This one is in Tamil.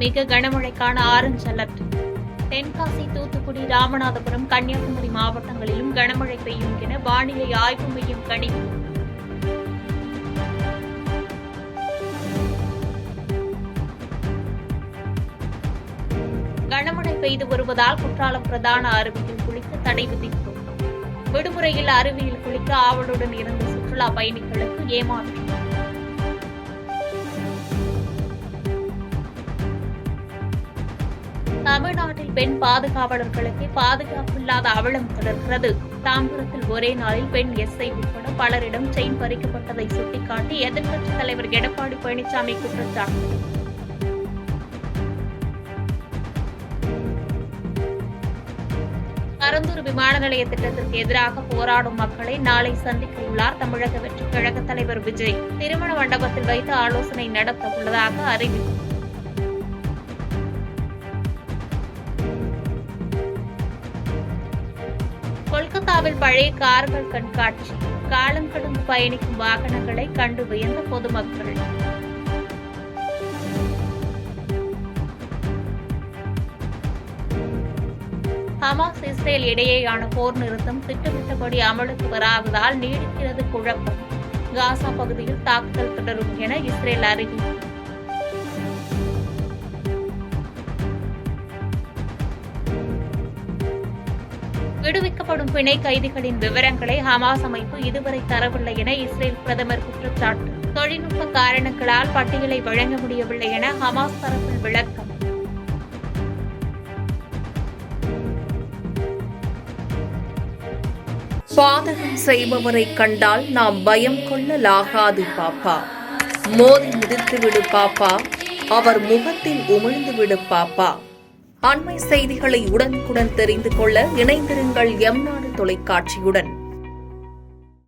மிக கனமழைக்கான ஆரஞ்சு அலர்ட். தென்காசி, தூத்துக்குடி, ராமநாதபுரம், கன்னியாகுமரி மாவட்டங்களிலும் கனமழை பெய்யும் என வானிலை ஆய்வு மையம் கணிப்பு. கனமழை பெய்து வருவதால் குற்றாலம் பிரதான அருவியில் குளிக்க தடை விதிப்பு. விடுமுறையில் அருவியில் குளிக்க ஆவலுடன் இருந்த சுற்றுலா பயணிகளுக்கு ஏமாற்றம். தமிழ்நாட்டில் பெண் பாதுகாவலர்களுக்கு பாதுகாப்பில்லாத அவலம் தொடர்கிறது. தாம்பரத்தில் ஒரே நாளில் பெண் எஸ்ஐ உட்பட பலரிடம் செயின் பறிக்கப்பட்டதை சுட்டிக்காட்டி எதிர்க்கட்சித் தலைவர் எடப்பாடி பழனிசாமி குற்றச்சாட்டு. பரந்தூர் விமான நிலைய திட்டத்திற்கு எதிராக போராடும் மக்களை நாளை சந்திக்க உள்ளார் தமிழக வெற்றிக் கழக தலைவர் விஜய். திருமண மண்டபத்தில் வைத்து ஆலோசனை நடத்த உள்ளதாக அறிவிப்பு. கொல்கத்தாவில் பழைய கார்கள் கண்காட்சி. காலம் கடந்து பயணிக்கும் வாகனங்களை கண்டு வியந்த பொதுமக்கள். ஹமாஸ் இஸ்ரேல் இடையேயான போர் நிறுத்தம் திட்டமிட்டபடி அமலுக்கு வராததால் நீடிக்கிறது குழப்பம். காசா பகுதியில் தாக்குதல் தொடரும் என இஸ்ரேல் அறிவிப்பு. விடுவிக்கப்படும் பிணை கைதிகளின் விவரங்களை ஹமாஸ் அமைப்பு இதுவரை தரவில்லை என இஸ்ரேல் பிரதமர் குற்றச்சாட்டு. தொழில்நுட்ப காரணங்களால் பட்டியலை வழங்க முடியவில்லை என ஹமாஸ் தரப்பில் விளக்கம். பாதகம் செய்பவரை கண்டால் நாம் பயம் கொள்ளலாகாது பாப்பா. மோதி மிதித்துவிடு பாப்பா, அவர் முகத்தில் உமிழ்ந்துவிடு பாப்பா. அண்மை செய்திகளை உடனுக்குடன் தெரிந்து கொள்ள இணைந்திருங்கள் எம் நாடு தொலைக்காட்சியுடன்.